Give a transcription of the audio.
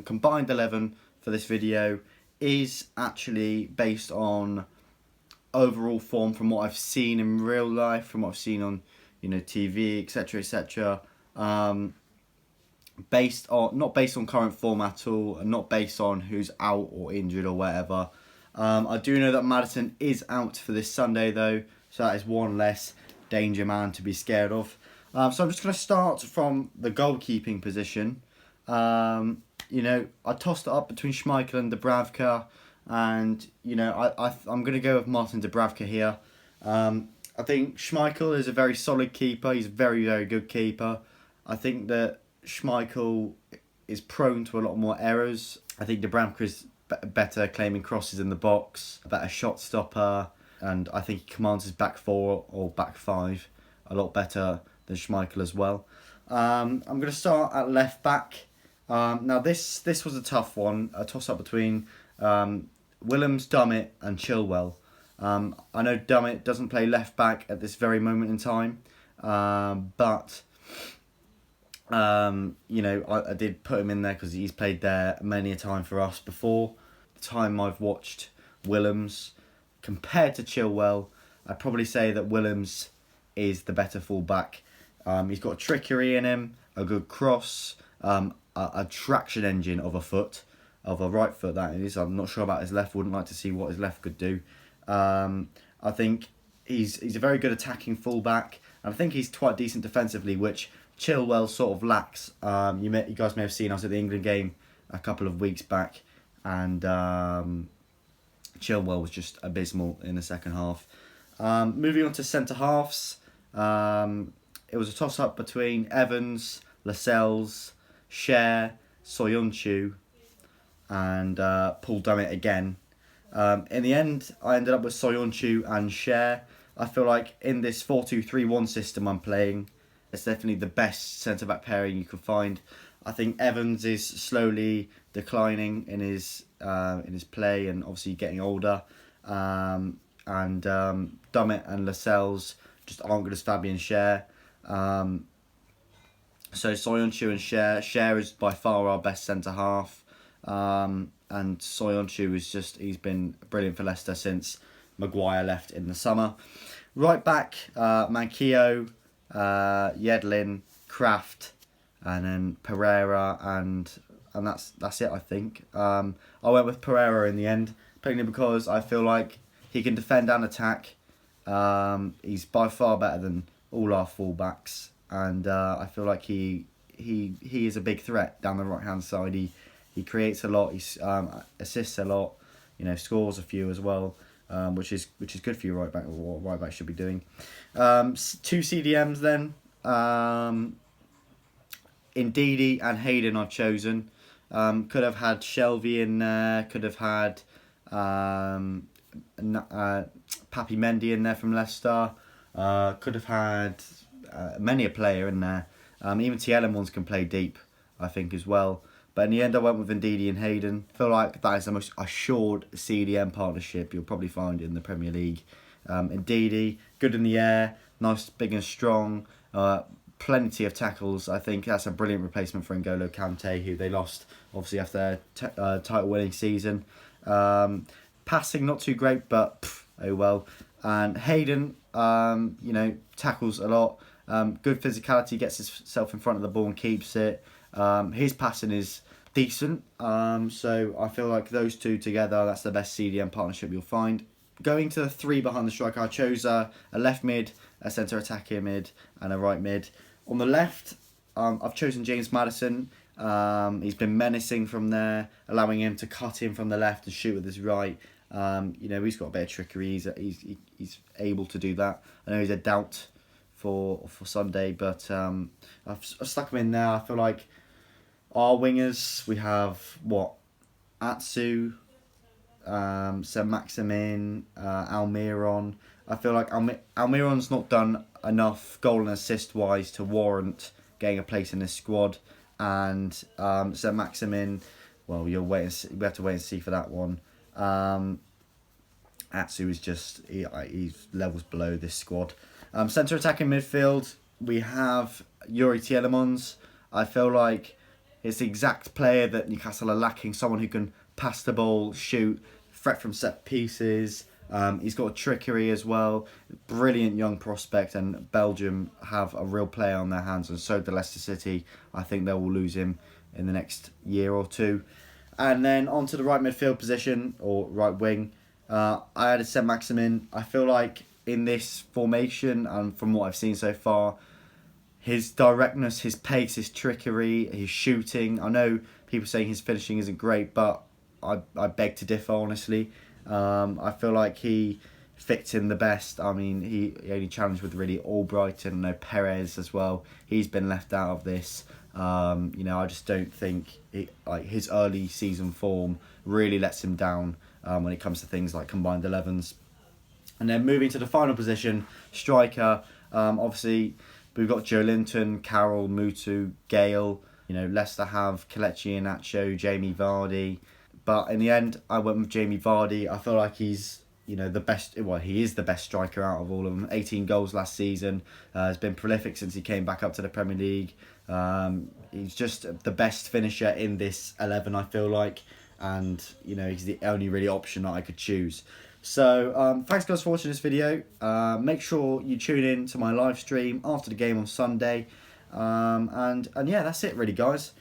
combined 11 for this video is actually based on overall form from what I've seen in real life, from what I've seen on TV, etc, etc. Based on, not based on current form at all, and not based on who's out or injured or whatever. I do know that Maddison is out for this Sunday though, so that is one less danger man to be scared of. So I'm just going to start from the goalkeeping position. I tossed it up between Schmeichel and Dubravka, and I'm going to go with Martin Dubravka here. I think Schmeichel is a very solid keeper. He's a very, very good keeper. I think that Schmeichel is prone to a lot more errors. I think Dubravka is better claiming crosses in the box, a better shot stopper, and I think he commands his back four or back five a lot better than Schmeichel as well. I'm going to start at left back. Now this was a tough one, a toss up between Willems, Dummett and Chilwell. I know Dummett doesn't play left back at this very moment in time, but I did put him in there because he's played there many a time for us before. The time I've watched Willems compared to Chilwell, I'd probably say that Willems is the better fullback. He's got trickery in him, a good cross, a traction engine of a right foot that is. I'm not sure about his left, wouldn't like to see what his left could do. I think he's a very good attacking fullback, and I think he's quite decent defensively, which Chilwell sort of lacks. You guys may have seen us at the England game a couple of weeks back, and Chilwell was just abysmal in the second half. Moving on to centre halves, it was a toss up between Evans, Lascelles, Cher, Soyuncu, and Paul Dummett again. In the end, I ended up with Soyuncu and Cher. I feel like in this 4-2-3-1 system I'm playing, it's definitely the best centre-back pairing you can find. I think Evans is slowly declining in his play and obviously getting older. And Dummett and Lascelles just aren't good as Fabian Cher. So Soyuncu and Cher. Cher is by far our best centre-half. And Soyuncu he's been brilliant for Leicester since Maguire left in the summer. Right back, Manquillo, Yedlin, Kraft, and then Pereira, and that's it, I think. I went with Pereira in the end, mainly because I feel like he can defend and attack. He's by far better than all our fullbacks, and I feel like he is a big threat down the right hand side. He creates a lot. He assists a lot. Scores a few as well, which is good for your right back. Or what right back should be doing. Two CDMs then. Ndidi and Hayden I've chosen. Could have had Shelvey in there. Could have had Papi Mendy in there from Leicester. Could have had many a player in there. Even Tielemans can play deep, I think, as well. But in the end, I went with Ndidi and Hayden. I feel like that is the most assured CDM partnership you'll probably find in the Premier League. Ndidi, good in the air, nice, big and strong, plenty of tackles. I think that's a brilliant replacement for N'Golo Kante, who they lost, obviously, after their title-winning season. Passing, not too great, but oh well. And Hayden, tackles a lot. Good physicality, gets himself in front of the ball and keeps it. His passing is decent, so I feel like those two together, that's the best CDM partnership you'll find. Going to the three behind the striker, I chose a left mid, a centre attacking mid, and a right mid. On the left, I've chosen James Maddison. He's been menacing from there, allowing him to cut in from the left and shoot with his right. He's got a bit of trickery. He's able to do that. I know he's a doubt for Sunday, but I've stuck him in there. I feel like our wingers, we have Atsu, saint-maximin, Almiron. I feel like Almiron's not done enough goal and assist wise to warrant getting a place in this squad, and saint-maximin, well, we have to wait and see for that one. Atsu is he's levels below this squad. Centre attacking midfield, we have Yuri Tielemans. I feel like It's the exact player that Newcastle are lacking. Someone who can pass the ball, shoot, threat from set pieces. He's got a trickery as well. Brilliant young prospect, and Belgium have a real player on their hands, and so do Leicester City. I think they will lose him in the next year or two. And then onto the right midfield position, or right wing. I had a saint-maximin. I feel like in this formation, and from what I've seen so far, his directness, his pace, his trickery, his shooting. I know people saying his finishing isn't great, but I beg to differ, honestly. I feel like he fits in the best. I mean, he only challenged with really Albrighton, no Perez as well. He's been left out of this. I just don't think his early season form really lets him down when it comes to things like combined 11s. And then moving to the final position, striker. Obviously, we've got Joe Linton, Carroll, Mutu, Gale. Leicester have Kelechi Iheanacho, Jamie Vardy. But in the end, I went with Jamie Vardy. I feel like he's, the best. Well, he is the best striker out of all of them. 18 goals last season. Has been prolific since he came back up to the Premier League. He's just the best finisher in this 11, I feel like. And, he's the only really option that I could choose. So, thanks guys for watching this video. Make sure you tune in to my live stream after the game on Sunday. And yeah, that's it really, guys.